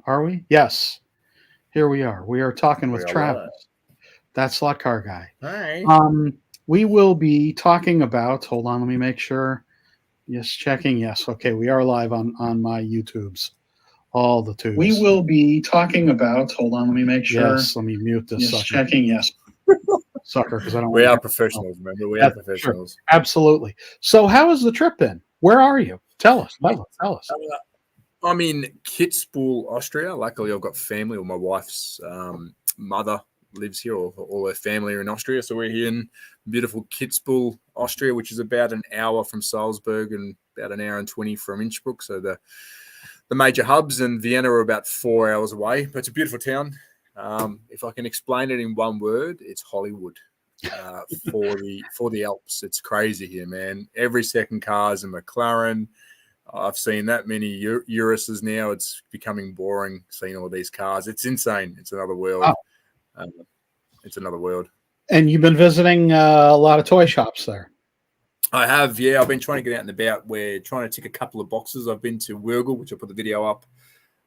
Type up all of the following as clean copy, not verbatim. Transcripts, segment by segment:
Are we? Yes. Here we are. We are talking We with are live. Travis. That's Slot Car Guy. Hi. We will be talking about. Hold on, let me make sure. Yes, checking. Yes. Okay, we are live on my YouTubes. All the tubes. We will be talking about. Hold on, let me make sure. Yes. Let me mute this Yes, sucker. checking. Yes. Sucker, because I don't We want are to. professionals, remember? We are That's sure. professionals. Absolutely. So, how has the trip been? Where are you? Tell us. Tell us. I'm in Kitzbühel, Austria. Luckily, I've got family, or my wife's mother lives here, or all her family are in Austria. So we're here in beautiful Kitzbühel, Austria, which is about an hour from Salzburg and about an hour and 20 from Innsbruck. So the major hubs, and Vienna are about 4 hours away. But it's a beautiful town. If I can explain it in one word, it's Hollywood. For the Alps, it's crazy here, man. Every second car is a McLaren. I've seen that many Uruses now. It's becoming boring seeing all these cars. It's insane. It's another world. Oh. It's another world. And you've been visiting a lot of toy shops there. I have, yeah. I've been trying to get out and about. We're trying to tick a couple of boxes. I've been to Wurgel, which I put the video up.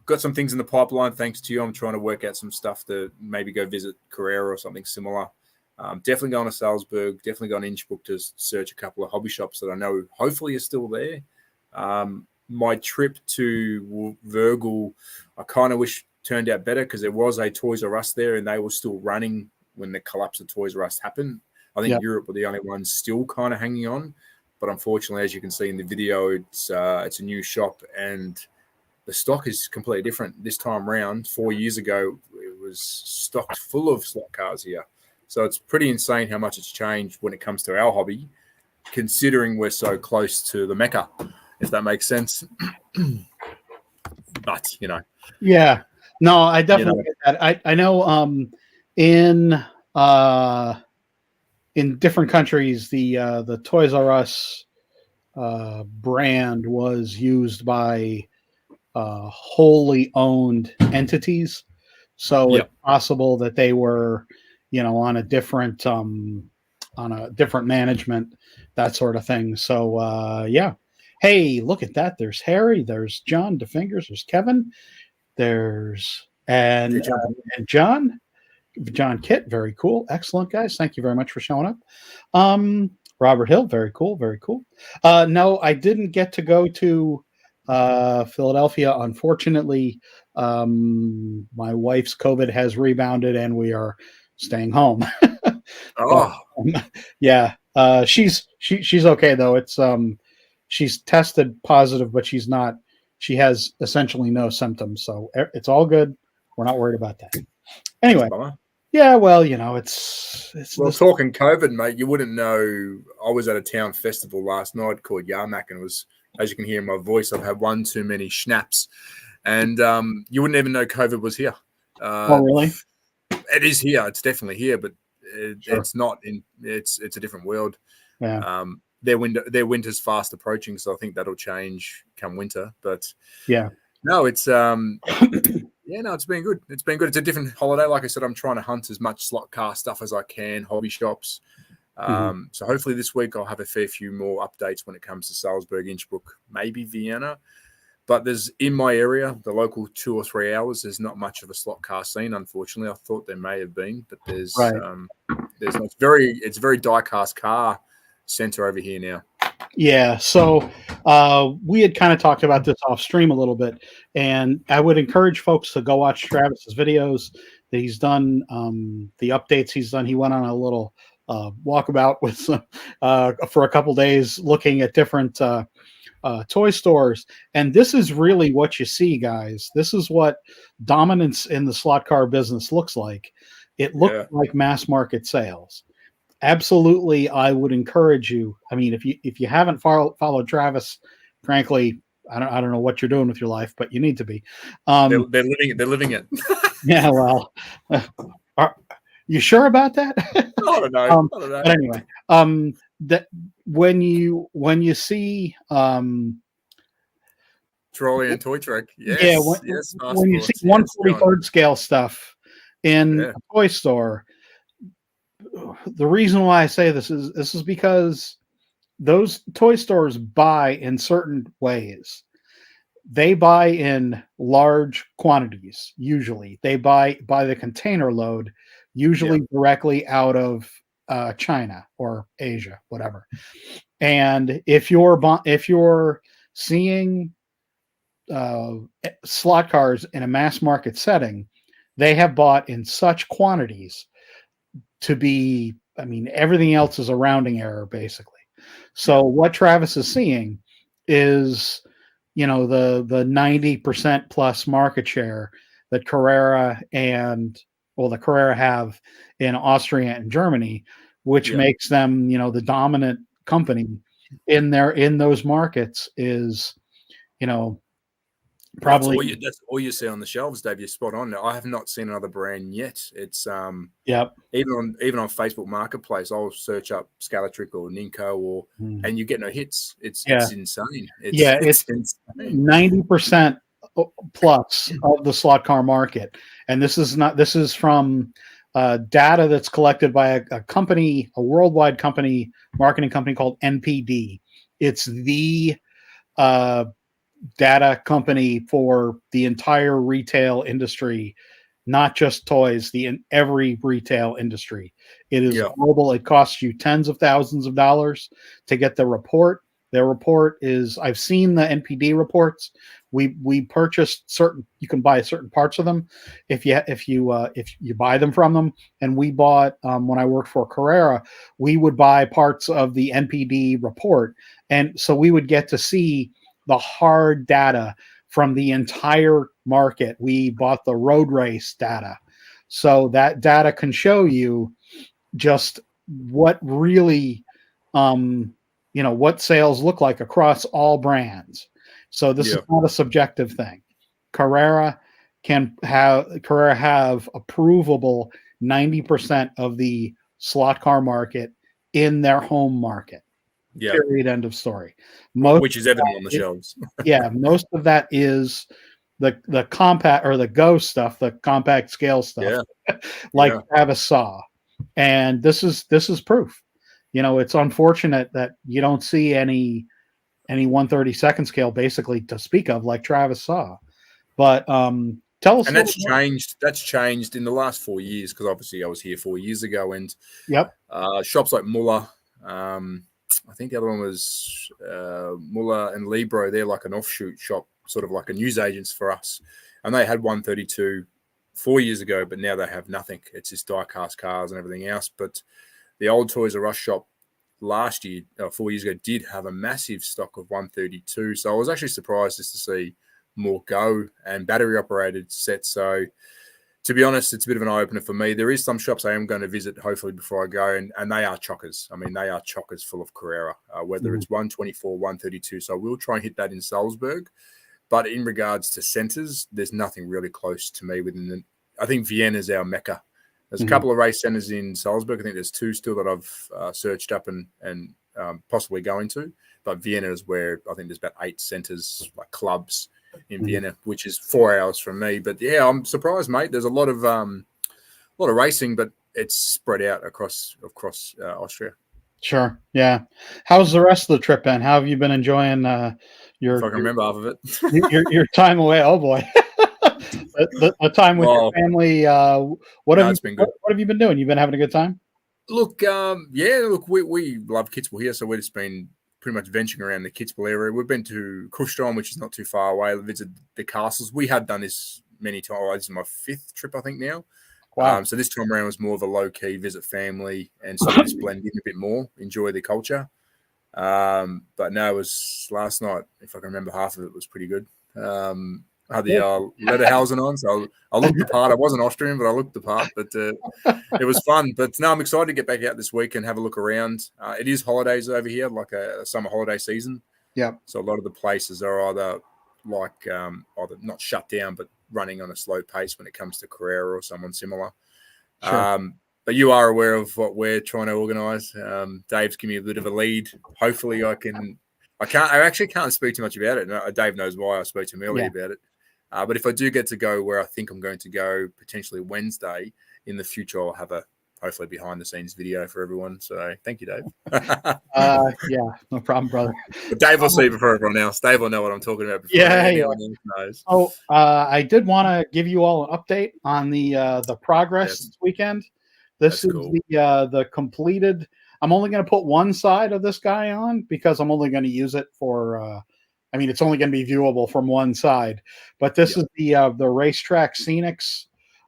Got some things in the pipeline, thanks to you. I'm trying to work out some stuff to maybe go visit Carrera or something similar. Definitely going to Salzburg. Definitely going to Innsbruck to search a couple of hobby shops that I know hopefully are still there. My trip to Wurgel, I kind of wish turned out better because there was a Toys R Us there and they were still running when the collapse of Toys R Us happened. I think Europe were the only ones still kind of hanging on. But unfortunately, as you can see in the video, it's a new shop and the stock is completely different this time around. 4 years ago, it was stocked full of slot cars here. So it's pretty insane how much it's changed when it comes to our hobby, considering we're so close to the Mecca, if that makes sense. But, Yeah. No, I definitely get that. I know in different countries the Toys R Us brand was used by wholly owned entities. So it's possible that they were, on a different management, that sort of thing. So yeah. Hey, look at that. There's Harry, there's John DeFingers, there's Kevin, there's and John Kitt, very cool. Excellent, guys. Thank you very much for showing up. Robert Hill, very cool, very cool. No, I didn't get to go to Philadelphia. Unfortunately, my wife's COVID has rebounded and we are staying home. Yeah. She's okay though. It's she's tested positive, but she has essentially no symptoms. So it's all good. We're not worried about that. Anyway. Yeah, well, it's talking COVID, mate, you wouldn't know. I was at a town festival last night called Yarmak, and it was, as you can hear in my voice, I've had one too many schnapps, and you wouldn't even know COVID was here. Oh, really? It is here. It's definitely here, but it's not in. It's a different world. Yeah. Their winter's fast approaching, so I think that'll change come winter. But yeah, no, it's yeah, no, it's been good. It's been good. It's a different holiday. Like I said, I'm trying to hunt as much slot car stuff as I can, hobby shops. So hopefully this week I'll have a fair few more updates when it comes to Salzburg, Innsbruck, maybe Vienna. But there's in my area, the local 2 or 3 hours, there's not much of a slot car scene, unfortunately. I thought there may have been, but there's not. It's very die-cast car center over here now. Yeah, so we had kind of talked about this off stream a little bit, and I would encourage folks to go watch Travis's videos that he's done, the updates he's done. He went on a little walkabout with some, for a couple days looking at different toy stores, and this is really what you see, guys. This is what dominance in the slot car business looks like. It looks like mass market sales. Absolutely, I would encourage you. I mean, if you haven't followed Travis, frankly, I don't know what you're doing with your life, but you need to be. They're living it. Yeah, well, are you sure about that? I don't know. But anyway, that when you see trolley and toy truck, when you see 1/43 scale stuff in a toy store. The reason why I say this is because those toy stores buy in certain ways. they buy in large quantities. Usually, they buy by the container load, usually directly out of China or Asia, whatever. And if you're seeing slot cars in a mass market setting, they have bought in such quantities to be, I mean, everything else is a rounding error basically. So what Travis is seeing is, the 90% plus market share that Carrera the Carrera have in Austria and Germany, which makes them, the dominant company in those markets is, probably That's all you see on the shelves, Dave. You're spot on. I have not seen another brand yet. It's yep. Even on Facebook Marketplace, I'll search up Scalatric or Ninko and you get no hits. It's insane. It's insane. 90% plus of the slot car market, and this is from data that's collected by a worldwide marketing company called NPD. It's the data company for the entire retail industry, not just toys, every retail industry. It is global. It costs you tens of thousands of dollars to get the report. Their report is, I've seen the NPD reports. We purchased you can buy certain parts of them if you buy them from them. And we bought, when I worked for Carrera, we would buy parts of the NPD report. And so we would get to see the hard data from the entire market. We bought the road race data. So that data can show you just what really, what sales look like across all brands. So this is not a subjective thing. Carrera have a provable 90% of the slot car market in their home market. Yeah. Period. End of story. Which is evident on the shelves. Most of that is the compact or the Go stuff, the compact scale stuff, Travis saw. And this is proof. It's unfortunate that you don't see any 1/32 scale basically to speak of like Travis saw. But tell us. And that's changed. That's changed in the last 4 years because obviously I was here 4 years ago, and shops like Muller. I think the other one was Muller and Libro. They're like an offshoot shop, sort of like a newsagents for us. And they had 132 4 years ago, but now they have nothing. It's just die-cast cars and everything else. But the old Toys R Us shop last year, 4 years ago, did have a massive stock of 132. So I was actually surprised just to see more Go and battery-operated sets. So to be honest, it's a bit of an eye-opener for me. There is some shops I am going to visit, hopefully, before I go, and they are chockers. I mean, they are chockers full of Carrera, whether it's 124, 132. So we'll try and hit that in Salzburg. But in regards to centres, there's nothing really close to me I think Vienna is our mecca. There's a couple of race centres in Salzburg. I think there's two still that I've searched up and possibly going to. But Vienna is where I think there's about 8 centres, like clubs in Vienna, which is 4 hours from me. But yeah, I'm surprised, mate. There's a lot of racing, but it's spread out across Austria. Sure. Yeah. How's the rest of the trip been? How have you been enjoying your? If I can remember half of it. your time away. Oh boy. the time with your family. What have you been doing? You've been having a good time? Look, we love Kitzbühel here, so we've just been pretty much venturing around the Kitzbühel area. We've been to Kuhstrom, which is not too far away. We visited the castles. We had done this many times. This is my 5th trip, I think, now. Wow. So this time around was more of a low-key visit family and sort of just blend in a bit more, enjoy the culture. But no, it was last night, if I can remember, half of it was pretty good. I had the Lederhausen on, so I looked the part. I wasn't Austrian, but I looked the part. But it was fun. But no, I'm excited to get back out this week and have a look around. It is holidays over here, like a summer holiday season. Yeah. So a lot of the places are either not shut down, but running on a slow pace when it comes to Carrera or someone similar. Sure. But you are aware of what we're trying to organise. Dave's giving me a bit of a lead. Hopefully I actually can't speak too much about it. Dave knows why. I spoke to him earlier about it. But if I do get to go where I think I'm going to go, potentially Wednesday in the future, I'll have a hopefully behind the scenes video for everyone. So thank you, Dave. Yeah, no problem, brother. But Dave will see before everyone else. Dave will know what I'm talking about before anyone else knows. Oh, I did want to give you all an update on the progress this weekend. This is cool. The completed. I'm only going to put one side of this guy on because I'm only going to use it for. I mean, it's only going to be viewable from one side. But this is the racetrack scenics.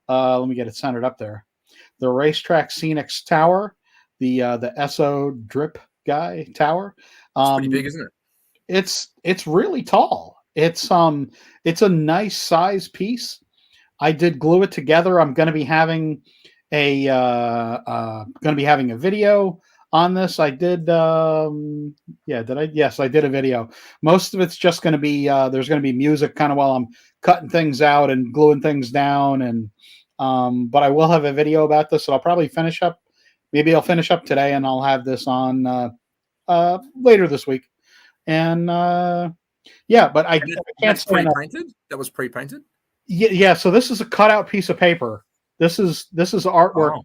Let me get it centered up there. The racetrack scenics tower, the SO drip guy tower. It's pretty big, isn't it? It's really tall. It's a nice size piece. I did glue it together. I'm going to be having a video on this. I did yes, I did a video. Most of it's just going to be there's going to be music kind of while I'm cutting things out and gluing things down, and but I will have a video about this, so I'll probably finish up. Maybe I'll finish up today, and I'll have this on later this week. And but I can't say pre-painted. That was pre-painted. Yeah. So this is a cutout piece of paper. This is artwork. Oh.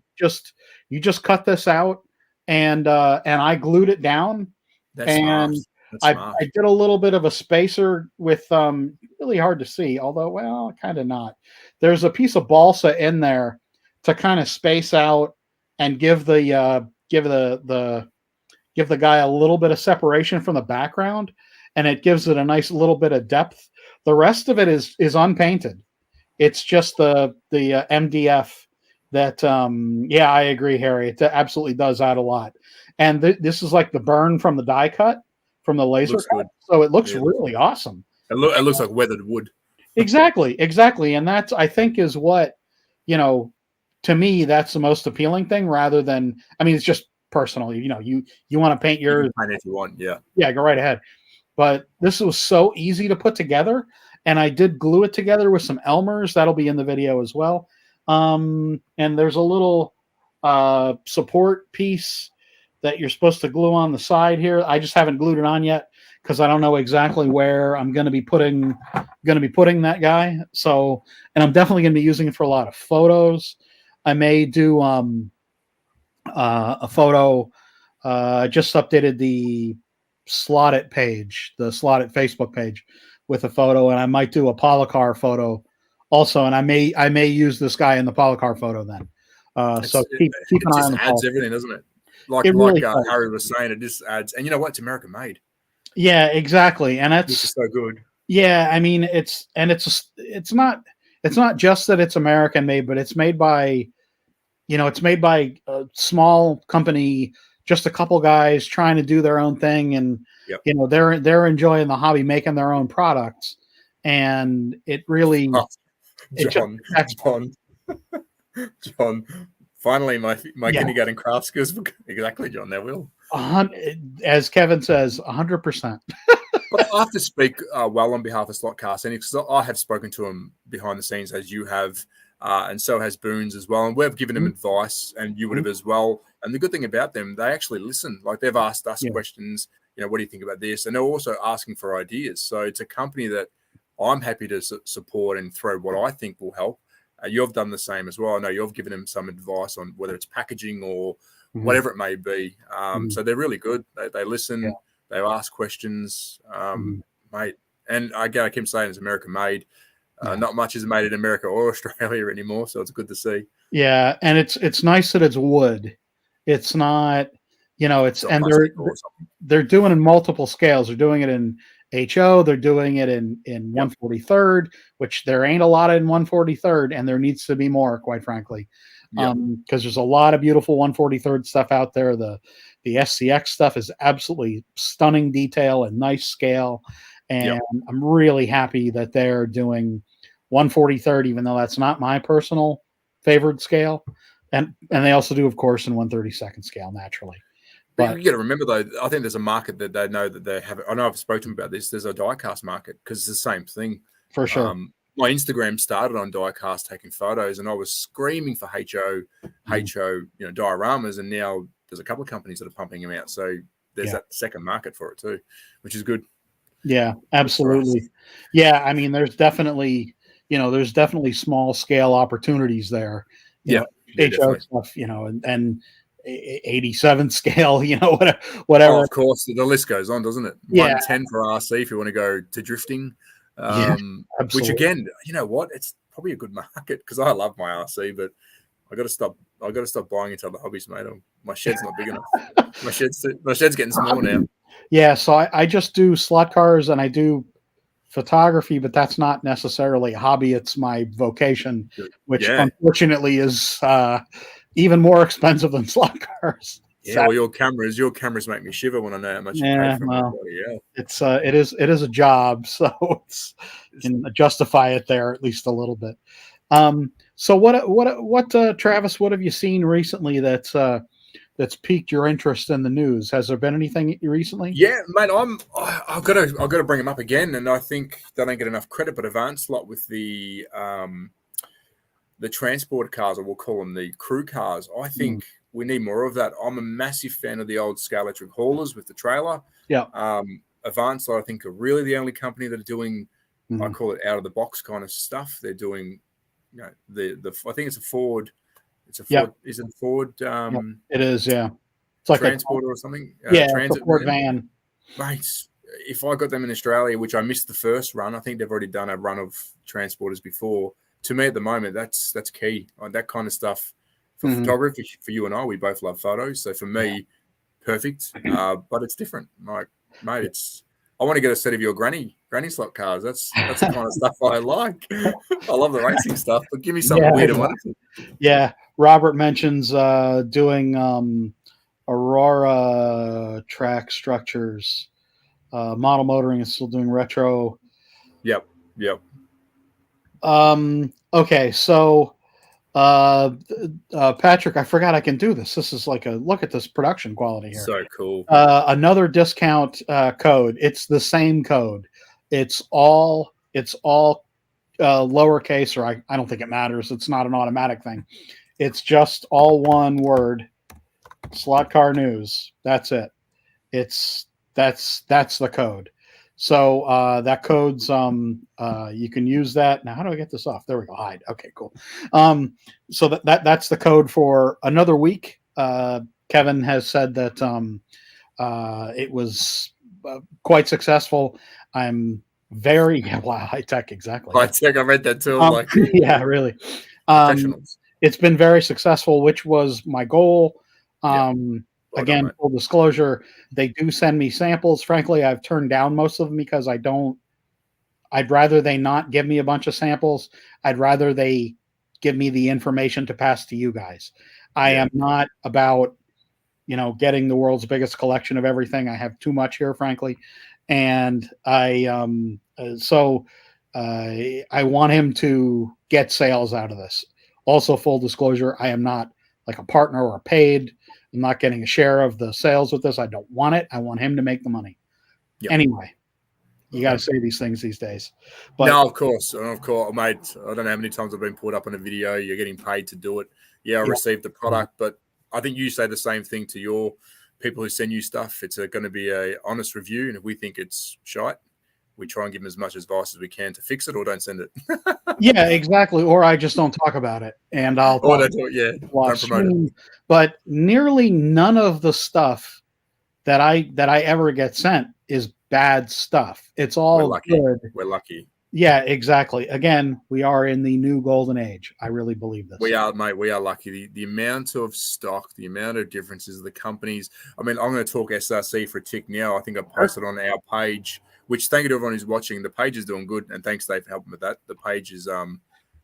You just cut this out, and I glued it down. That's and smart. I did a little bit of a spacer with really hard to see, although kind of not. There's a piece of balsa in there to kind of space out and give the guy a little bit of separation from the background, and it gives it a nice little bit of depth. The rest of it is unpainted. It's just the MDF that I agree, Harry. It absolutely does add a lot. And this is like the burn from the die cut from the laser cut. So it looks really awesome. It looks like weathered wood. Exactly. And that's, I think, is what, to me, that's the most appealing thing, rather than, I mean, it's just personal. You want to paint yours. You can paint if you want, yeah. Yeah, go right ahead. But this was so easy to put together, and I did glue it together with some Elmers. That'll be in the video as well. And there's a little support piece that you're supposed to glue on the side here. I just haven't glued it on yet because I don't know exactly where I'm going to be putting that guy. So, and I'm definitely going to be using it for a lot of photos. I may do a photo. I just updated the Slotted page, the Slotted Facebook page, with a photo, and I might do a Polycar photo also, and I may use this guy in the Polycar photo then. So keep an eye on the adds everything, doesn't it? Like Harry was saying, it just adds, and you know what? It's American made. Yeah, exactly, and that's so good. Yeah, I mean, it's not just that it's American made, but it's made by, it's made by a small company, just a couple guys trying to do their own thing, and they're enjoying the hobby, making their own products, and it really. John. Finally, my kindergarten craft skills. Exactly, John. They will. As Kevin says, 100%. But I have to speak well on behalf of Slotcast, and because I have spoken to him behind the scenes, as you have, and so has Boons as well, and we've given him advice, and you would have as well. And the good thing about them, they actually listen. Like, they've asked us questions. What do you think about this? And they're also asking for ideas. So it's a company that I'm happy to support and throw what I think will help. You've done the same as well. I know you've given them some advice on whether it's packaging or whatever it may be. So they're really good. They listen. Yeah. They ask questions, mate. And I keep saying it's American made. Not much is made in America or Australia anymore, so it's good to see. Yeah, and it's nice that it's wood. It's not, and they're doing it in multiple scales. They're doing it in HO. They're doing it in 143rd, which there ain't a lot in 143rd, and there needs to be more, quite frankly, because there's a lot of beautiful 143rd stuff out there. The SCX stuff is absolutely stunning detail and nice scale, and I'm really happy that they're doing 143rd, even though that's not my personal favorite scale, and they also do, of course, in 132nd scale naturally. But you got to remember, though, I think there's a market that they know that they have. I know I've spoken to them about this. There's a diecast market because it's the same thing. For sure. My Instagram started on diecast taking photos, and I was screaming for HO, dioramas, and now there's a couple of companies that are pumping them out. So there's that second market for it too, which is good. Yeah, absolutely. Yeah, I mean, there's definitely small scale opportunities there. Yeah, HO definitely. stuff, and 87 scale, Oh, whatever. of course. The list goes on, doesn't it? Yeah, 110 for RC if you want to go to drifting. yeah, Which absolutely. again, you know what? It's probably a good market because I love my RC, but I got to stop. I got to stop buying into other hobbies, mate. My shed's not big enough. My shed's getting small now. Yeah, so I just do slot cars and I do photography, but that's not necessarily a hobby. It's my vocation, which Yeah, unfortunately is even more expensive than slot cars. yeah. Well, your cameras make me shiver when I know how much you pay Yeah, for them. well, Yeah, it is a job, so it's can justify it there at least a little bit. So what Travis, what have you seen recently that's piqued your interest in the news? Has there been anything recently? yeah, mate. I've got to bring them up again, and I think they don't get enough credit. But Advanced lot with the transport cars, or we'll call them the crew cars. I think we need more of that. I'm a massive fan of the old scale electric haulers with the trailer. Yeah. Advanced, I think, are really the only company that are doing, I Mhm. call it out of the box kind of stuff. They're doing, the I think it's a Ford. It's a Yeah. Ford. Is it a Ford Yep. It is, yeah. It's like transporter or something? it's a Transit Ford van. van. Mate, if I got them in Australia, which I missed the first run, I think they've already done a run of transporters before. To me, at the moment, that's key. That kind of stuff for Mhm. photography. For you and I, we both love photos. So for me, perfect. But it's different. Like, mate, I want to get a set of your granny slot cars. That's the kind of stuff I like. I love the racing stuff, but give me something Yeah, weird and exactly. wonderful. Yeah. Robert mentions doing Aurora track structures. Model motoring is still doing retro. Yep. Okay, so Patrick, I forgot I can do this. This is like a look at this production quality here. So cool. Another discount code. It's the same code. It's all lowercase, or I don't think it matters. It's not an automatic thing. It's just all one word. Slot car news. That's it. That's the code. So that code's you can use that. Now how do I get this off? There we go. Hide. Okay, cool. So that's the code for another week. Kevin has said that it was quite successful. I'm very wow, high tech, exactly. I Yeah. think I read that too. I'm like, Yeah, really. professionals. It's been very successful, which was my goal. Yeah. Well done, Again, mate. full disclosure, they do send me samples. Frankly, I've turned down most of them because I'd rather they not give me a bunch of samples. I'd rather they give me the information to pass to you guys. I Yeah. am not about, getting the world's biggest collection of everything. I have too much here, frankly. And I want him to get sales out of this. Also, full disclosure, I am not like a partner or paid. I'm not getting a share of the sales with this. I don't want it. I want him to make the money. Yep. Anyway, you got to Okay. say these things these days. But No, of course, mate. I don't know how many times I've been put up on a video. You're getting paid to do it. Yeah, I Yeah. received the product, but I think you say the same thing to your people who send you stuff. It's going to be a honest review, and if we think it's shite, we try and give them as much advice as we can to fix it, or don't send it. yeah, exactly. Or I just don't talk about it, and I'll Or talk don't do it. Yeah, watch don't promote it. stream. But nearly none of the stuff that I ever get sent is bad stuff. It's We're all lucky. good. We're lucky. Yeah, exactly. Again, we are in the new golden age. I really believe this. We are, mate. We are lucky. The amount of stock, the amount of differences, the companies. I mean, I'm going to talk SRC for a tick now. I think I posted on our page, which thank you to everyone who's watching. The page is doing good, and thanks, Dave, for helping with that. The page is,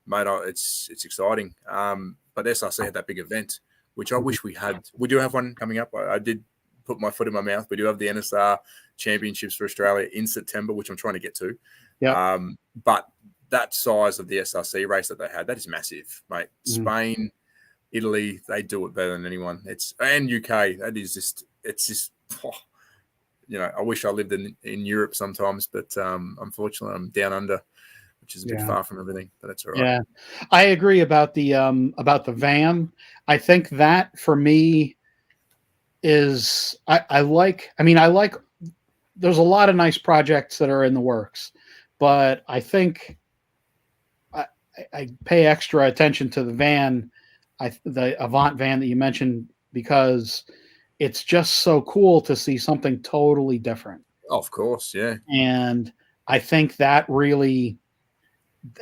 mate, it's exciting. But SRC had that big event, which I wish we had. We do have one coming up. I did put my foot in my mouth. We do have the NSR Championships for Australia in September, which I'm trying to get to. Yeah. But that size of the SRC race that they had, that is massive, mate. Spain, Italy, they do it better than anyone. And UK, it's just I wish I lived in Europe sometimes, but unfortunately I'm down under, which is a bit far from everything, but that's all right. Yeah. I agree about the van. I think that for me is I like there's a lot of nice projects that are in the works, but I think I pay extra attention to the van the Avant van that you mentioned, because it's just so cool to see something totally different. Of course, yeah. And I think that really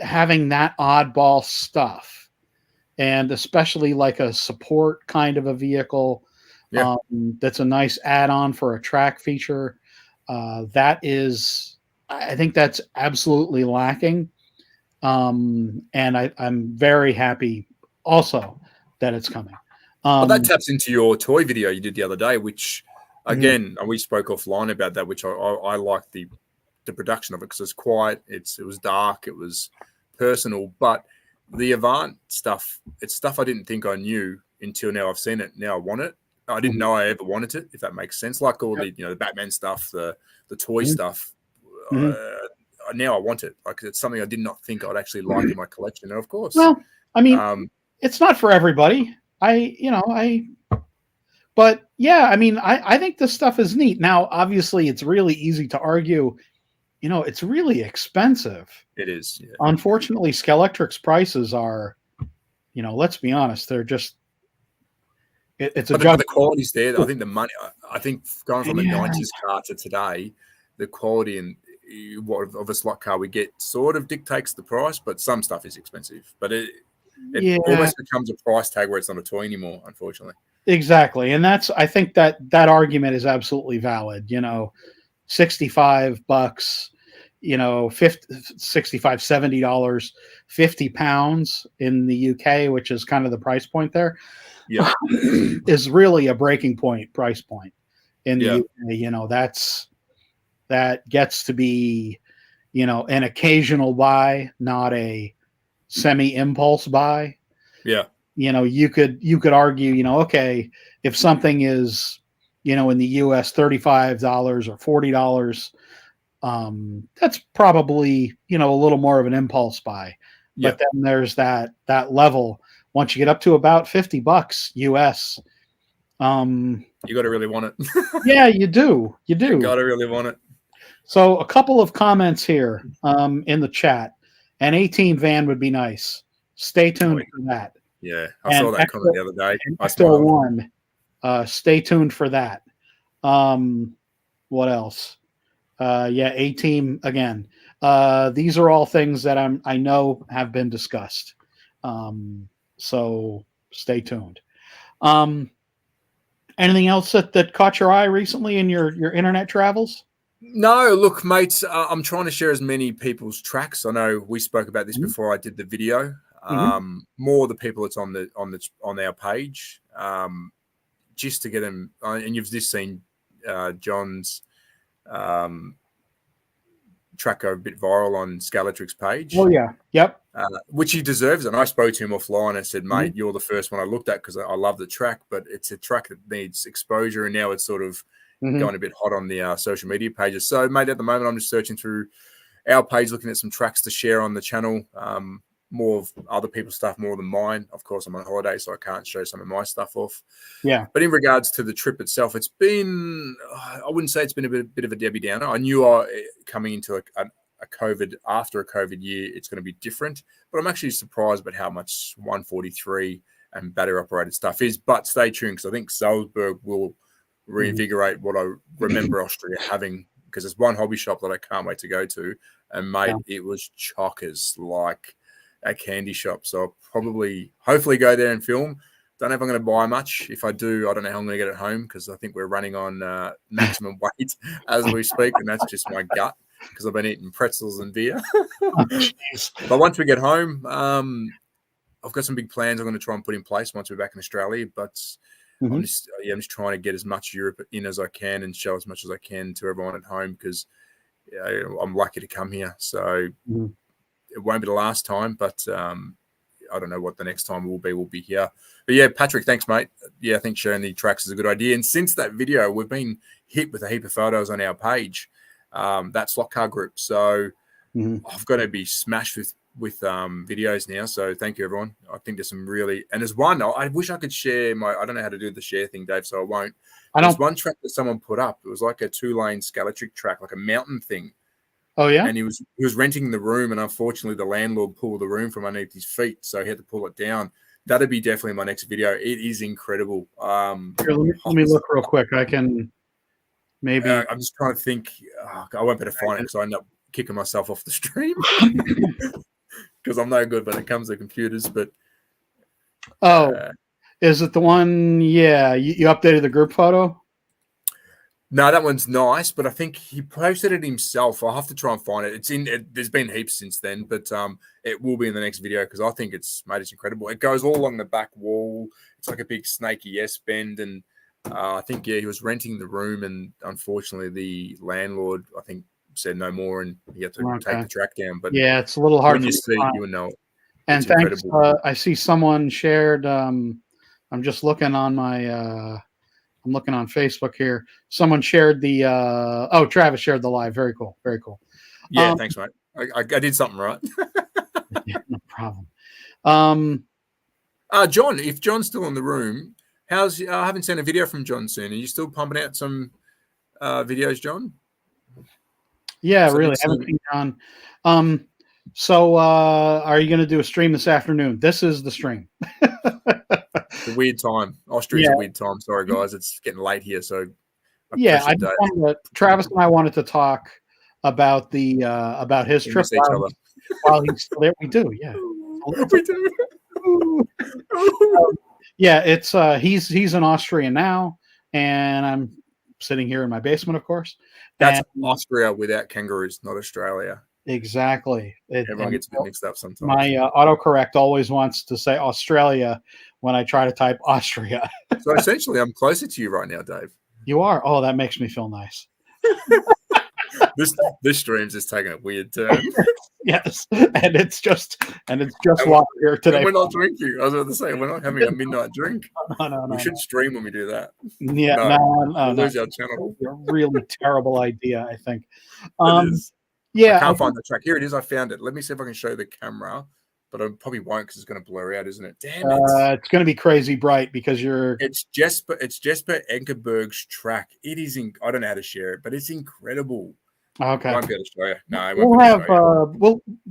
having that oddball stuff, and especially like a support kind of a vehicle, Yeah. that's a nice add-on for a track feature. That is, I think that's absolutely lacking. And I'm very happy also that it's coming. But that taps into your toy video you did the other day, which Mhm. again, we spoke offline about that, which I like the production of it because it's quiet, it was dark, it was personal. But the Avant stuff, it's stuff I didn't think I knew until now I've seen it. Now I want it. I didn't Mhm. know I ever wanted it, if that makes sense. Like all the the Batman stuff, the toy Mhm. stuff. Mhm. Now I want it. Like it's something I did not think I'd actually like in my collection. And of course, Well, I mean, um, it's not for everybody. But yeah, I mean, I think this stuff is neat. Now, obviously, it's really easy to argue, it's really expensive. it is. Yeah. Unfortunately, Skelectric's prices are, let's be honest, they're just, it's a But jug. the quality's there. I think the money. I think going from a Yeah. '90s car to today, the quality and what of a slot car we get sort of dictates the price. But some stuff is expensive. But it Yeah, almost becomes a price tag where it's not a toy anymore. Unfortunately. exactly. And I think that argument is absolutely valid. 65 bucks, 50, 65, $70, 50 pounds in the UK, which is kind of the price point there, Yeah. is really a breaking point price point in the Yeah. UK. That gets to be, an occasional buy, not a semi impulse buy. Yeah. You could argue, okay, if something is, in the US $35 or $40, that's probably, a little more of an impulse buy. Yeah. But then there's that level once you get up to about $50 US. You got to really want it. Yeah, you do. You You do. got to really want it. So a couple of comments here in the chat. An 18 van would be nice. Stay tuned for that. Yeah. I And saw that comment the other day. I Ecto smiled. 1, stay tuned for that. What else? Yeah, A team again. These are all things that I know have been discussed. So stay tuned. Anything else that caught your eye recently in your internet travels? No, look, mates, I'm trying to share as many people's tracks. I know we spoke about this Mhm. before I did the video. Mhm. More the people that's on our page, just to get them. And you've just seen John's track go a bit viral on Scalatrix page. Oh yeah, yep. Which he deserves. And I spoke to him offline and said, mate, Mhm. you're the first one I looked at because I love the track, but it's a track that needs exposure. And now it's sort of Mhm. going a bit hot on the social media pages. So, mate, at the moment, I'm just searching through our page, looking at some tracks to share on the channel. More of other people's stuff more than mine. Of course, I'm on holiday, so I can't show some of my stuff off. Yeah. But in regards to the trip itself, it's been, I wouldn't say it's been a bit of a Debbie Downer. I knew coming into a COVID, after a COVID year, it's going to be different. But I'm actually surprised about how much 143 and battery operated stuff is. But stay tuned, because I think Salzburg will reinvigorate what I remember Austria having, because there's one hobby shop that I can't wait to go to. And mate, it was chockers like a candy shop. So I'll hopefully go there and film. Don't know if I'm going to buy much. If I do, I don't know how I'm going to get it home, because I think we're running on maximum weight as we speak. And that's just my gut, because I've been eating pretzels and beer. Oh, jeez. But once we get home, I've got some big plans I'm going to try and put in place once we're back in Australia. But I'm Mhm. just trying to get as much Europe in as I can and show as much as I can to everyone at home, because I'm lucky to come here. So Mhm. it won't be the last time, but I don't know what the next time will be. We'll be here. But yeah, Patrick, thanks, mate. Yeah, I think sharing the tracks is a good idea. And since that video, we've been hit with a heap of photos on our page, that slot car group. So Mhm. I've got to be smashed with videos now. So thank you, everyone. I think there's some really, and there's one, I wish I could share I don't know how to do the share thing, Dave, so I won't. There's one track that someone put up. It was like a 2-lane Scalatric track, like a mountain thing. Oh yeah. And he was renting the room, and unfortunately the landlord pulled the room from underneath his feet, so he had to pull it down. that'd be definitely my next video. It is incredible. Here, let me look real quick. I can maybe. I'm just trying to think. I won't be able to find it because I end up kicking myself off the stream because I'm no good when it comes to computers. But is it the one? Yeah, you updated the group photo. No, that one's nice, but I think he posted it himself. I'll have to try and find it. There's been heaps since then, but it will be in the next video because I think it's incredible. It goes all along the back wall. It's like a big snaky S-bend, and I think he was renting the room, and unfortunately the landlord I think said no more, and he had to take the track down. But yeah, it's a little hard. When you see it, you would know it. And thanks. I see someone shared. I'm just looking on my. I'm looking on Facebook here. Someone shared the. Travis shared the live. Very cool. Very cool. Yeah, thanks, mate. I did something right. Yeah, no problem. John, if John's still in the room, I haven't seen a video from John soon. Are you still pumping out some videos, John? Yeah, really. I haven't seen John. So are you going to do a stream this afternoon? This is the stream. It's a weird time. Austria's a weird time. Sorry, guys. It's getting late here. So Travis and I wanted to talk about the about his trip while he's still there. We do, yeah. We do. It's he's an Austrian now, and I'm sitting here in my basement, of course. That's Austria without kangaroos, not Australia. Exactly. Everyone gets a bit mixed up sometimes. My autocorrect always wants to say Australia when I try to type Austria. So essentially, I'm closer to you right now, Dave. You are? Oh, that makes me feel nice. This stream's just taking a weird turn. Yes, and it's just water here today. And we're not drinking. I was about to say we're not having a midnight drink. No. We should stream when we do that. Yeah, we'll lose our channel. It's a really terrible idea, I think. I can't find the track. Here it is. I found it. Let me see if I can show the camera, but I probably won't because it's going to blur out, isn't it? Damn it! It's going to be crazy bright because It's Jesper Enkerberg's track. It is. I don't know how to share it, but it's incredible. Okay. I won't be able to show you. No, we'll have.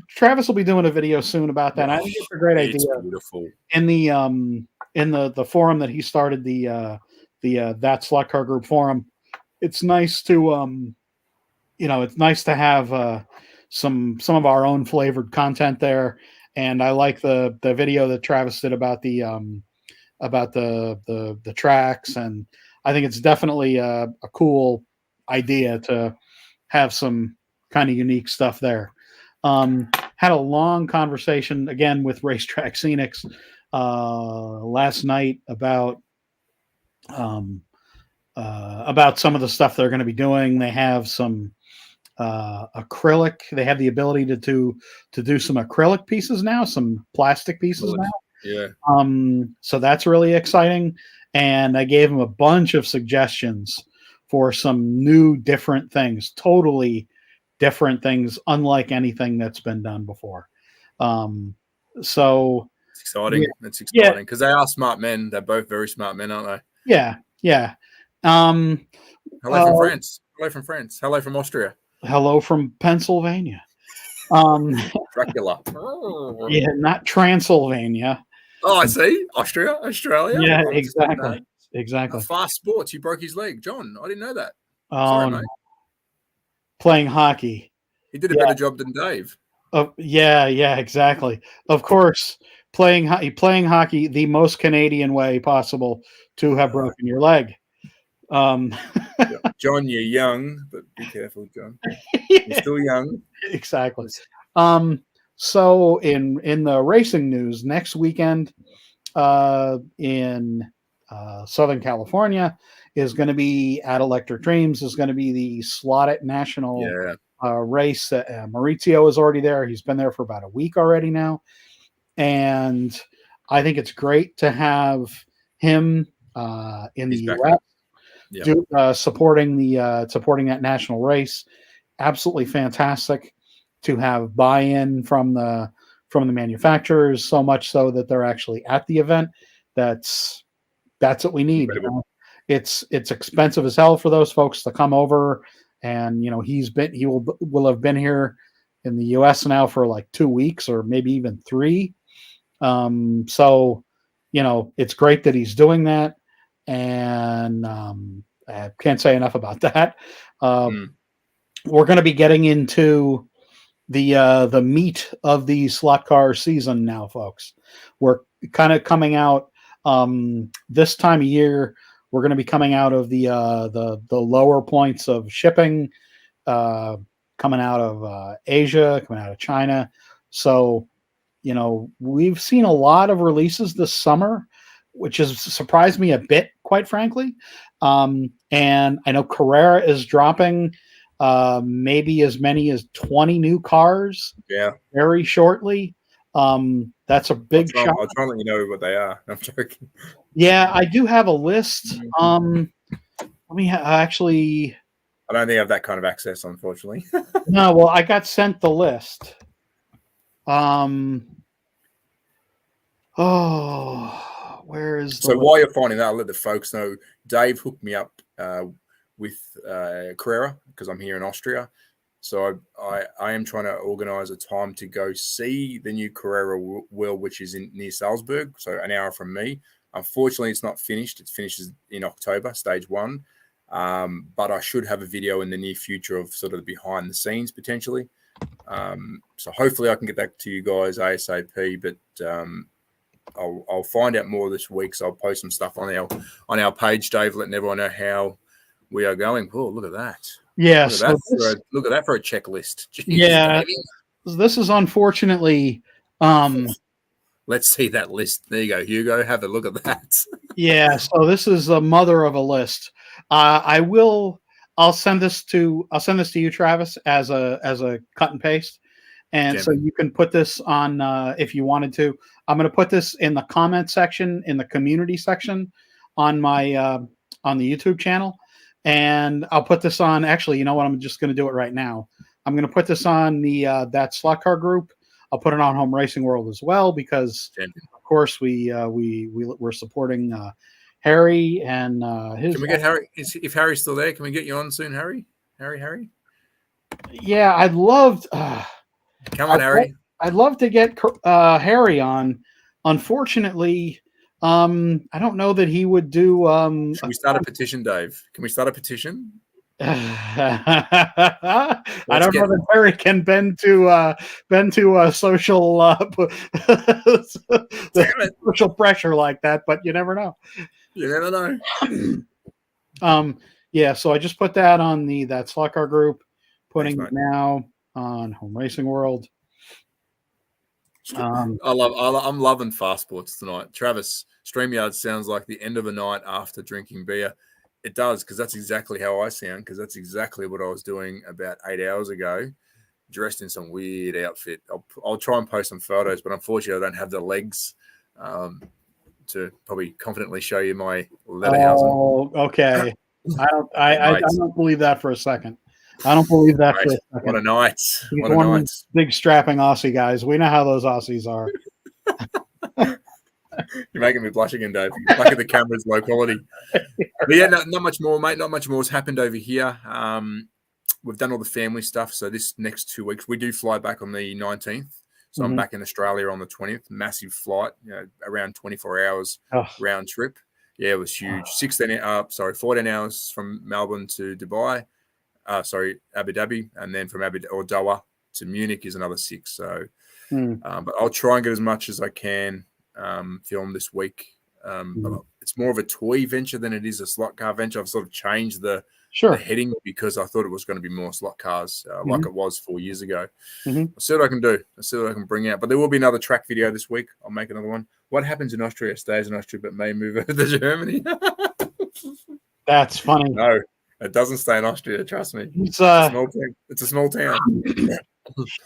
Travis will be doing a video soon about that. I think it's a great idea. It's beautiful. In the forum that he started, the That Slot Car Group forum, it's nice to it's nice to have some of our own flavored content there. And I like the video that Travis did about the tracks, and I think it's definitely a cool idea to have some kind of unique stuff there. Had a long conversation again with Racetrack Scenics last night about some of the stuff they're going to be doing. They have some acrylic. They have the ability to do some acrylic pieces now, some plastic pieces now. Yeah. So that's really exciting. And I gave him a bunch of suggestions for some new, different things, totally different things, unlike anything that's been done before. So it's exciting. It's exciting because they are smart men. They're both very smart men, aren't they? Yeah. Yeah. Hello from France. Hello from France. Hello from Austria. Hello from Pennsylvania. Dracula. Yeah, not Transylvania. Oh, I see. Australia. Yeah, exactly. Fast sports. He broke his leg. John, I didn't know that. Sorry, mate. Playing hockey. He did a better job than Dave. Yeah, exactly. Of course, playing hockey the most Canadian way possible to have broken your leg. John, you're young, but be careful, John. You're still young. Exactly. So in the racing news, next weekend in Southern California is going to be at Electric Dreams, is going to be the Slotted National race. Maurizio is already there. He's been there for about a week already now. And I think it's great to have him in the U.S. Supporting that national race. Absolutely fantastic to have buy-in from the manufacturers, so much so that they're actually at the event. That's what we need. It's expensive as hell for those folks to come over, and he will have been here in the U.S. now for like 2 weeks or maybe even 3. So it's great that he's doing that, and I can't say enough about that. We're going to be getting into the meat of the slot car season now, folks. We're kind of coming out this time of year. We're going to be coming out of the lower points of shipping, coming out of Asia, coming out of China. So, we've seen a lot of releases this summer, which has surprised me a bit, quite frankly. And I know Carrera is dropping maybe as many as 20 new cars very shortly. That's a big shock. I'll try and let you know what they are. I'm joking. Yeah, I do have a list. Let me actually... I don't think I have that kind of access, unfortunately. No, well, I got sent the list. Where is the so while you're finding that, I'll let the folks know. Dave hooked me up with Carrera because I'm here in Austria. So I am trying to organize a time to go see the new Carrera wheel, which is near Salzburg, so an hour from me. Unfortunately, it's not finished. It finishes in October, stage 1. But I should have a video in the near future of sort of the behind the scenes potentially. So hopefully I can get back to you guys ASAP. But I'll find out more this week. So I'll post some stuff on our page, Dave, letting everyone know how we are going. Oh, look at that. Yeah, look at that for a checklist. Jeez, yeah, baby. This is unfortunately. Let's see that list. There you go, Hugo. Have a look at that. Yeah, so this is the mother of a list. I'll send this to you, Travis, as a cut and paste, and so you can put this on if you wanted to. I'm going to put this in the comment section, in the community section, on my on the YouTube channel. And I'll put this on. Actually, you know what? I'm just going to do it right now. I'm going to put this on the That Slot Car group. I'll put it on Home Racing World as well because, of course, we're supporting Harry and his. Can we get Harry? If Harry's still there, can we get you on soon, Harry? Harry? Yeah, I'd love. Come on, Harry. I'd love to get Harry on. Unfortunately. I don't know that he would do. Should we start a petition, Dave? Can we start a petition? I don't know that Harry can bend to social social pressure like that, but you never know. You never know. Yeah. So I just put that on the That Slot Car group. Putting it now on Home Racing World. I'm loving fast sports tonight. Travis, StreamYard sounds like the end of a night after drinking beer. It does, because that's exactly how I sound, because that's exactly what I was doing about 8 hours ago, dressed in some weird outfit. I'll try and post some photos, but unfortunately I don't have the legs to probably confidently show you my Lederhosen. Oh, okay. I don't believe that for a second. I don't believe that for a second. What a night. He's one of those big strapping Aussie guys. We know how those Aussies are. You're making me blush again, Dave. Look at the camera's low quality. But yeah, not much more, mate. Not much more has happened over here. We've done all the family stuff. So this next 2 weeks, we do fly back on the 19th. So I'm back in Australia on the 20th. Massive flight, around 24 hours round trip. Yeah, it was huge. 14 hours from Melbourne to Dubai. Abu Dhabi, and then from Doha to Munich is another 6. So, but I'll try and get as much as I can film this week. But it's more of a toy venture than it is a slot car venture. I've sort of changed the heading because I thought it was going to be more slot cars like it was 4 years ago. I'll see what I can do. I'll see what I can bring out. But there will be another track video this week. I'll make another one. What happens in Austria stays in Austria, but may move over to Germany. That's funny. No. It doesn't stay in Austria, trust me. It's a small town.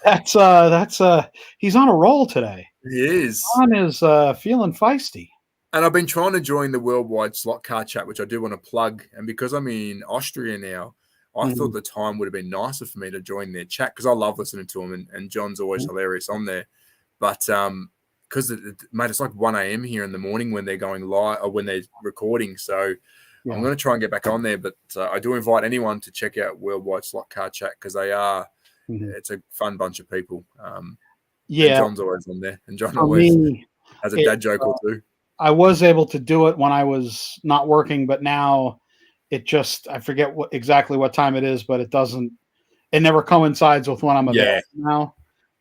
That's he's on a roll today. He is. John is feeling feisty. And I've been trying to join the worldwide slot car chat, which I do want to plug. And because I'm in Austria now, I thought the time would have been nicer for me to join their chat because I love listening to them and John's always hilarious on there. But because mate, it's like 1 a.m. here in the morning when they're going live or when they're recording. So I'm going to try and get back on there, but I do invite anyone to check out Worldwide Slot Car Chat because they are, it's a fun bunch of people. John's always on there, and John always has a dad joke or two. I was able to do it when I was not working, but now I forget exactly what time it is, but it never coincides with when I'm available now.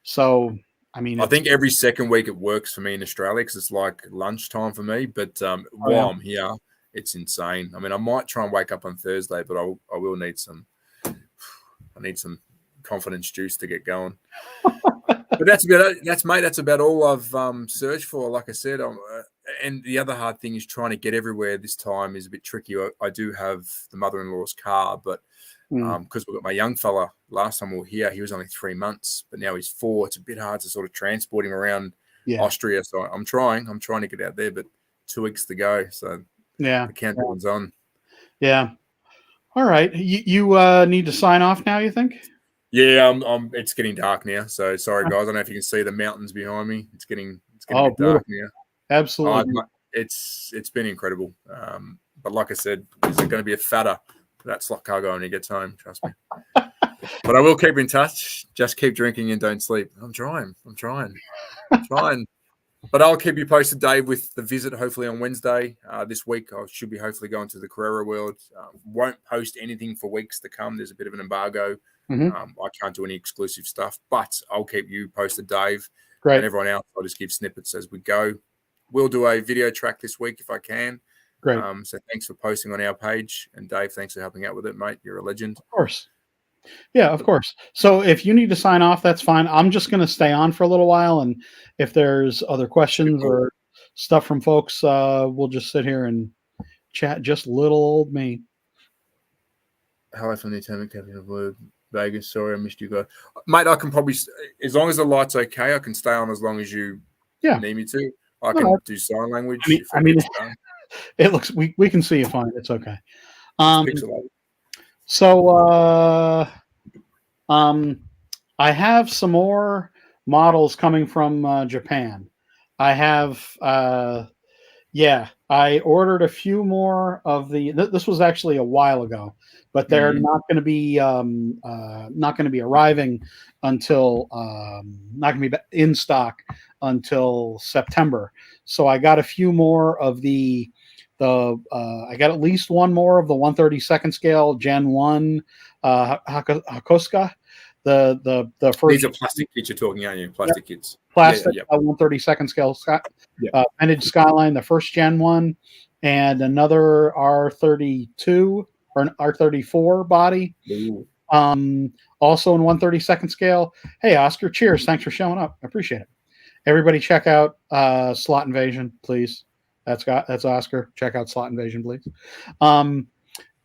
So, I mean, I think every second week it works for me in Australia because it's like lunchtime for me. But while I'm here, it's insane. I mean, I might try and wake up on Thursday, but I will need some. I need some confidence juice to get going. But that's about all I've searched for. Like I said, and the other hard thing is trying to get everywhere. This time is a bit tricky. I do have the mother-in-law's car, but because we've got my young fella. Last time we were here, he was only 3 months, but now he's 4. It's a bit hard to sort of transport him around Austria. So I'm trying to get out there, but 2 weeks to go. So the countdown's on. Yeah. All right. You need to sign off now, you think? Yeah, it's getting dark now. So sorry, guys. I don't know if you can see the mountains behind me. It's getting a bit dark now. Absolutely. It's been incredible. But like I said, there's going to be a fatter that slot cargo when he gets home. Trust me. But I will keep in touch. Just keep drinking and don't sleep. I'm trying. But I'll keep you posted, Dave, with the visit hopefully on Wednesday. This week I should be hopefully going to the Carrera world. Won't post anything for weeks to come. There's a bit of an embargo. I can't do any exclusive stuff, but I'll keep you posted, Dave. Great. And everyone else. I'll just give snippets as we go. We'll do a video track this week if I can. Great. So thanks for posting on our page. And Dave, thanks for helping out with it, mate. You're a legend. Of course. Yeah, of course. So if you need to sign off, that's fine. I'm just going to stay on for a little while. And if there's other questions or stuff from folks, we'll just sit here and chat. Just little old me. Hello from the Atomic Capital of Blue, Vegas. Sorry, I missed you guys. Mate, I can probably, as long as the light's okay, I can stay on as long as you need me to. I can do sign language. I mean it looks, we can see you fine. It's okay. So I have some more models coming from Japan. I have I ordered a few more of this was actually a while ago, but they're not going to be arriving until not going to be in stock until September. So I got a few more of I got at least one more of the 1/32 scale Gen 1 Hakosuka. The first. These are plastic kits you're talking, aren't you? Plastic kits. Plastic 1/32 scale vintage Skyline, the first Gen 1, and another R32 or an R34 body. Also in 1/32 scale. Hey, Oscar, cheers. Thanks for showing up. I appreciate it. Everybody check out Slot Invasion, please. That's Oscar. Check out Slot Invasion, please.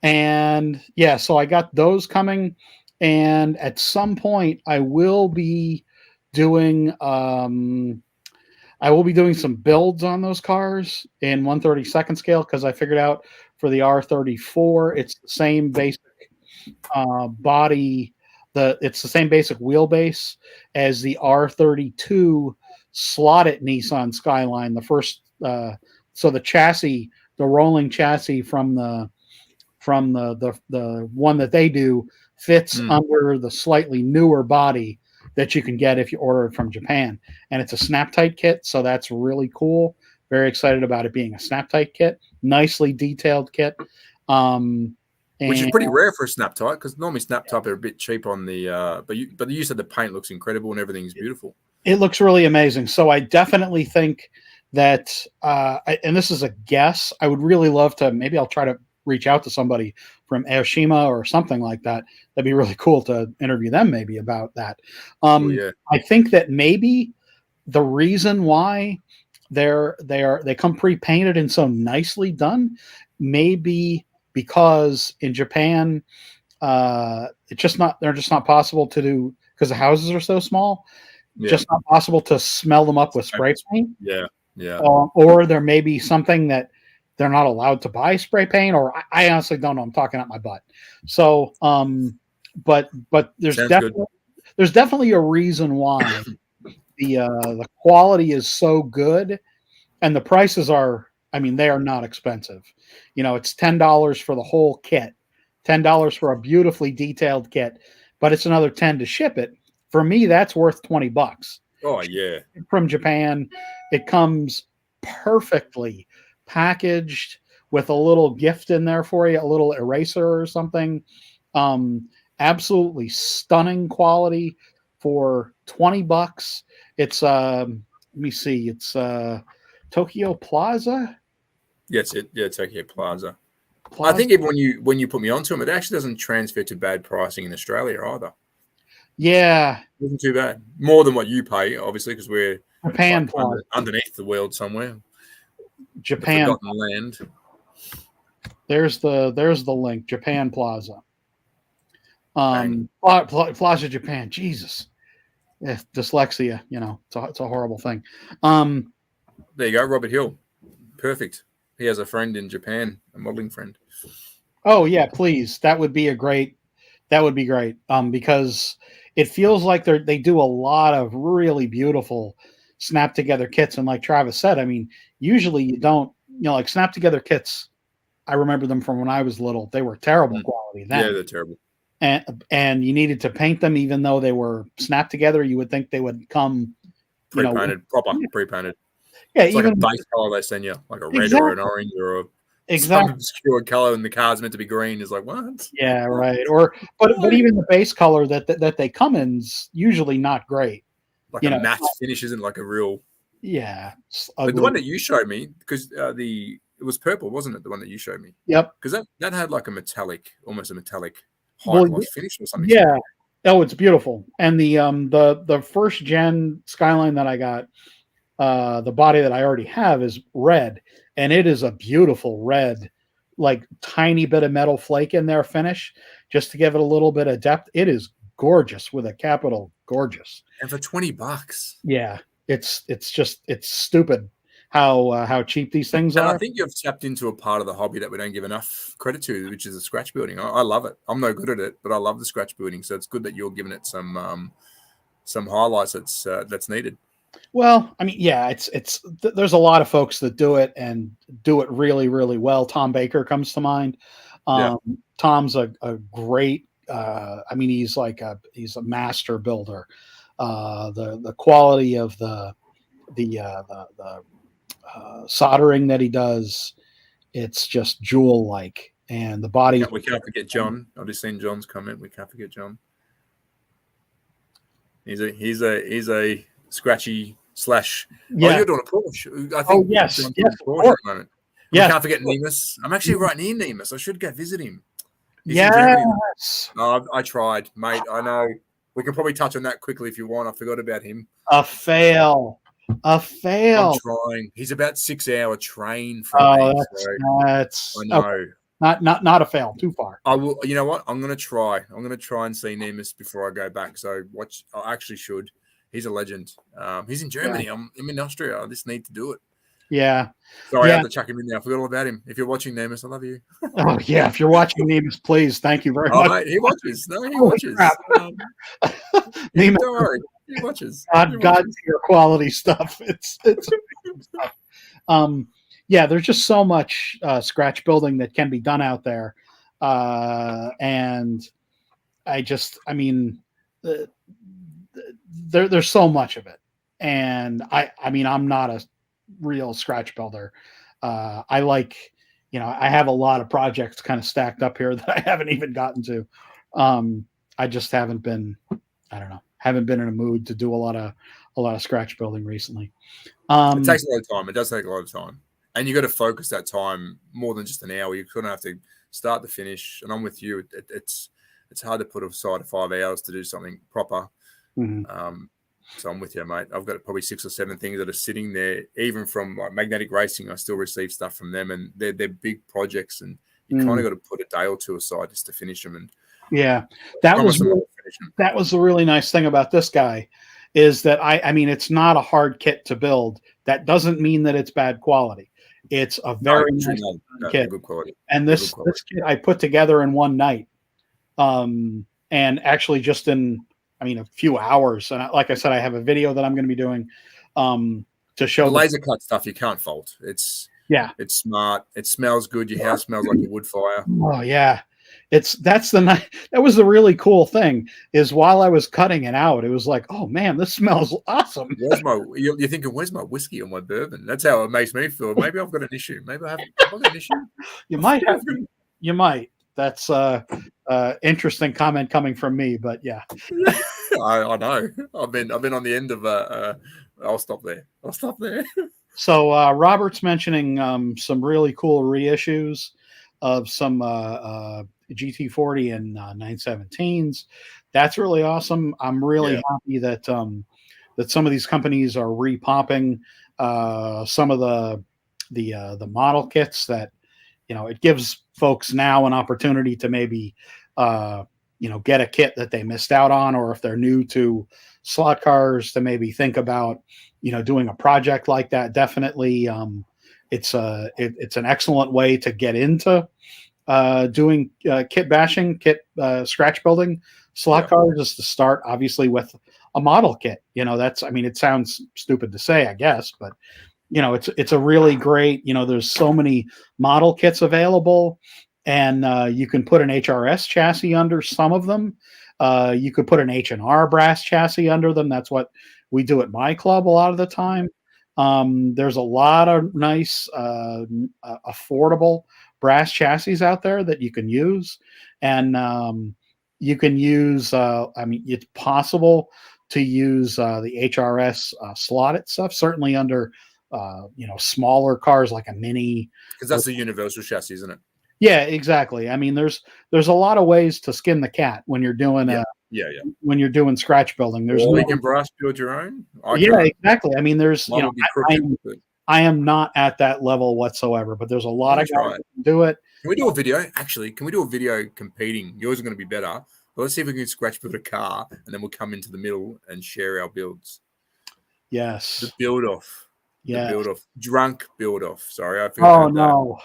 And yeah, so I got those coming, and at some point I will be doing some builds on those cars in 1/32 scale, because I figured out for the R34 it's the same basic body. It's the same basic wheelbase as the R32 slotted Nissan Skyline. The first so the chassis, the rolling chassis from the one that they do fits under the slightly newer body that you can get if you order it from Japan. And it's a snap tight kit, so that's really cool. Very excited about it being a snap tight kit. Nicely detailed kit. Which is pretty rare for a snap tight, because normally snap tight are a bit cheap on the but you said the paint looks incredible and everything's beautiful. It looks really amazing. So I definitely think that and this is a guess, I would really love to, maybe I'll try to reach out to somebody from Aoshima or something like that. That'd be really cool to interview them maybe about that. I think that maybe the reason why they come pre-painted and so nicely done may be because in Japan they're just not possible to do, because the houses are so small. Just not possible to smell them up with spray paint. Or there may be something that they're not allowed to buy spray paint, or I honestly don't know. I'm talking out my butt. So, but there's definitely a reason why the quality is so good, and the prices are, I mean, they are not expensive. You know, it's $10 for the whole kit, $10 for a beautifully detailed kit, but it's another $10 to ship it. For me, that's worth $20. Oh yeah. From Japan, it comes perfectly packaged with a little gift in there for you, a little eraser or something. Absolutely stunning quality for $20. It's let me see, it's Tokyo Plaza. Yeah, it's it. Yeah, it's Tokyo Plaza. I Plaza. think even when you put me onto them, it actually doesn't transfer to bad pricing in Australia either. Yeah, It isn't too bad. More than what you pay, obviously, because we're Japan like Plaza. underneath the world somewhere, the Japan. forgotten land. There's the link. Japan Plaza. Plaza Japan. Jesus. Yeah, dyslexia, it's a horrible thing. There you go, Robert Hill. Perfect. He has a friend in Japan, a modeling friend. Oh yeah, please. That would be great. Because it feels like they do a lot of really beautiful snap together kits. And like Travis said, I mean, usually you don't, like snap together kits. I remember them from when I was little. They were terrible quality then. Yeah, they're terrible. And you needed to paint them, even though they were snapped together. You would think they would come pre-painted, proper pre-painted. Yeah, it's even like a base color they send you, like a red exactly. or an orange or some obscure color, and the car's meant to be green. Is like what? Yeah, right. But even the base color that they come in's usually not great. Like a matte finish isn't like a real. Yeah, but the one that you showed me, because it was purple, wasn't it? The one that you showed me. Yep. Because that had like almost a metallic high gloss finish or something. Yeah. Oh, it's beautiful. And the first gen Skyline that I got, the body that I already have is red, and it is a beautiful red, like tiny bit of metal flake in there finish, just to give it a little bit of depth. It is gorgeous with a capital gorgeous. And for $20. Yeah, it's stupid how cheap these things are. I think you've tapped into a part of the hobby that we don't give enough credit to, which is the scratch building. I love it. I'm no good at it, but I love the scratch building. So it's good that you're giving it some highlights that's needed. Well, I mean, yeah, there's a lot of folks that do it and do it really, really well. Tom Baker comes to mind. Tom's a great. I mean, he's a master builder. The quality of the soldering that he does, it's just jewel like, and the body. We can't forget John. I've just seen John's comment. We can't forget John. He's a scratchy slash. Yeah. Oh, you're doing a Porsche. I think. Oh yes, Porsche yes. at the moment. Yes. We can't forget Nemus. I'm actually right near Nemus. I should go visit him. Yes. I tried, mate. I know. We can probably touch on that quickly if you want. I forgot about him. A fail. I'm trying. He's about 6-hour train from me. That's I know. Okay. Not a fail. Too far. I will. You know what? I'm going to try. I'm going to try and see Nemus before I go back. So watch. I actually should. He's a legend. He's in Germany. Yeah. I'm in Austria. I just need to do it. Yeah. Sorry, I have to chuck him in there. I forgot all about him. If you're watching Nemus, I love you. Oh yeah. If you're watching Nemus, please. Thank you very much. Mate, he watches. No, he watches. Nemus, don't worry. He watches. God tier quality stuff. It's yeah, there's just so much scratch building that can be done out there. And I mean, there's so much of it. And I mean, I'm not a real scratch builder. I like, I have a lot of projects kind of stacked up here that I haven't even gotten to. I just haven't been in a mood to do a lot of scratch building recently. It takes a lot of time. It does take a lot of time. And you got to focus that time more than just an hour. You kind of have to start to finish. And I'm with you. It's hard to put aside 5 hours to do something proper. Mm-hmm. So I'm with you, mate. I've got probably 6 or 7 things that are sitting there. Even from like Magnetic Racing, I still receive stuff from them, and they're big projects. And you kind of got to put a day or two aside just to finish them. And yeah, that was the really nice thing about this guy, is that I mean, it's not a hard kit to build. That doesn't mean that it's bad quality. It's a very nice kit. Good quality. And this kit I put together in one night, and actually just in a few hours. And like I said, I have a video that I'm going to be doing to show the laser cut stuff. You can't fault. It's smart. It smells good. Your house smells like a wood fire. Oh yeah. that was the really cool thing is while I was cutting it out, it was like, oh man, this smells awesome. You're thinking, where's my whiskey or my bourbon? That's how it makes me feel. Maybe I've got an issue. Maybe have I got an issue? You might. That's interesting comment coming from me, but yeah. I know. I've been on the end of I'll stop there. So Robert's mentioning some really cool reissues of some GT40 and 917s. That's really awesome. I'm really happy that that some of these companies are repopping some of the model kits that, you know, it gives folks now an opportunity to maybe get a kit that they missed out on, or if they're new to slot cars, to maybe think about doing a project like that. Definitely it's an excellent way to get into doing kit bashing, kit scratch building slot cars, is to start obviously with a model kit. It sounds stupid to say, I guess, but it's a really great, there's so many model kits available, and you can put an HRS chassis under some of them. You could put an H&R brass chassis under them. That's what we do at my club a lot of the time. There's a lot of nice, affordable brass chassis out there that you can use. And you can use, it's possible to use the HRS slotted stuff, certainly under, smaller cars like a Mini. Because that's a universal chassis, isn't it? Yeah, exactly. I mean, there's a lot of ways to skin the cat when you're doing when you're doing scratch building. There's you can brass build your own. Exactly. I mean, there's I am not at that level whatsoever, but there's a lot of guys that can do it. Can we do a video? Actually, can we do a video competing? Yours is going to be better. But let's see if we can scratch build a car, and then we'll come into the middle and share our builds. Yes. The build off. Yeah. The build off. Drunk build off. Sorry, I feel. Oh no.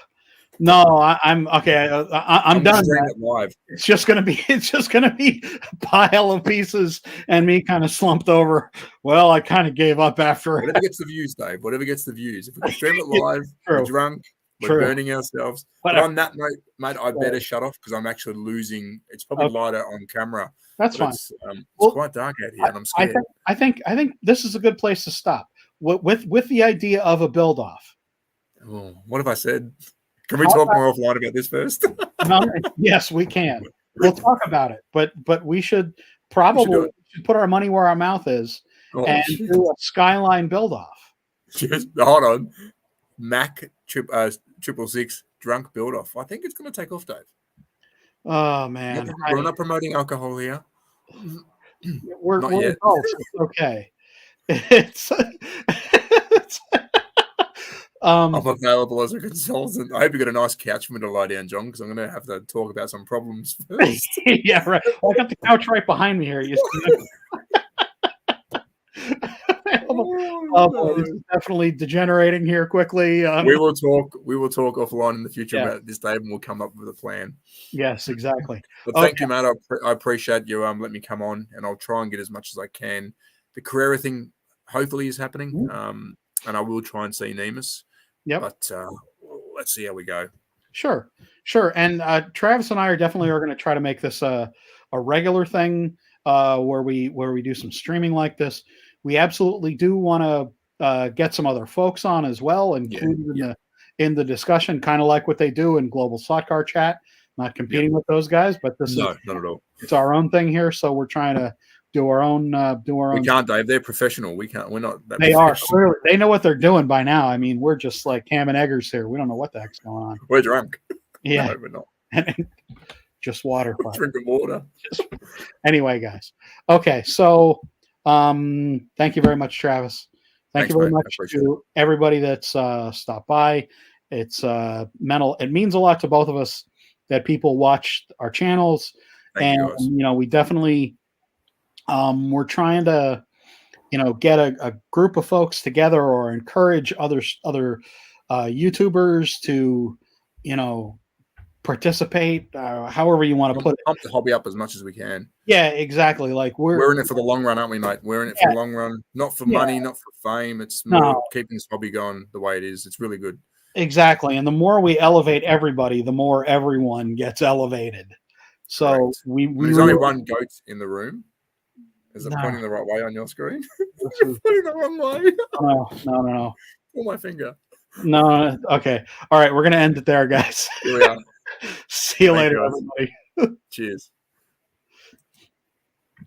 No, I'm okay. I'm done. Live. It's just gonna be a pile of pieces and me kind of slumped over. Well, I kind of gave up after. Whatever gets the views, Dave. Whatever gets the views. If we can stream it live, we're drunk, we're burning ourselves. But on that note, mate, I better shut off because I'm actually losing. It's probably lighter on camera. That's fine. It's quite dark out here, and I'm scared. I think this is a good place to stop with the idea of a build off. Oh, what have I said? Can we talk more offline about this first? Yes, we can. We'll talk about it, but we should probably put our money where our mouth is and do a Skyline build off. Just hold on, Mac 666 drunk build off. I think it's going to take off, Dave. Oh man, we're not promoting alcohol here. We're adults. It's okay. It's. I'm available as a consultant. I hope you got a nice couch for me to lie down, John, because I'm going to have to talk about some problems first. Yeah, right. Well, I got the couch right behind me here. You see? Boy, this is definitely degenerating here quickly. We will talk offline in the future about this, Dave, and we'll come up with a plan. Yes, exactly. But thank you, Matt. I appreciate you letting me come on, and I'll try and get as much as I can. The Carrera thing hopefully is happening, and I will try and see Nemus. Yep. But let's see how we go. Sure. And Travis and I are going to try to make this a regular thing where we do some streaming like this. We absolutely do want to get some other folks on as well, included in the discussion, kind of like what they do in Global Slot Car Chat. Not competing with those guys, but not at all. It's our own thing here, so we're trying to do our own. We can't, Dave. They're professional. We can't. We're not. They are clearly. They know what they're doing by now. I mean, we're just like ham and eggers here. We don't know what the heck's going on. We're drunk. Yeah, no, we're not. Just water. Drinking water. Anyway, guys. Okay, so thank you very much, Travis. Thanks, you very much to everybody that's stopped by. It's mental. It means a lot to both of us that people watch our channels, and we definitely. We're trying to, get a group of folks together or encourage other YouTubers to, participate. However you want to put it. Pump the hobby up as much as we can. Yeah, exactly. Like we're in it for the long run, aren't we, mate? We're in it for the long run, not for money, not for fame. It's more keeping this hobby going the way it is. It's really good. Exactly. And the more we elevate everybody, the more everyone gets elevated. So Correct. we There's only really, one goat in the room. Is it No. pointing the right way on your screen? this You're is- pointing the wrong way. no. Pull my finger. No. Okay. All right. We're going to end it there, guys. Here we are. See you Thanks, later, guys. everybody. Cheers.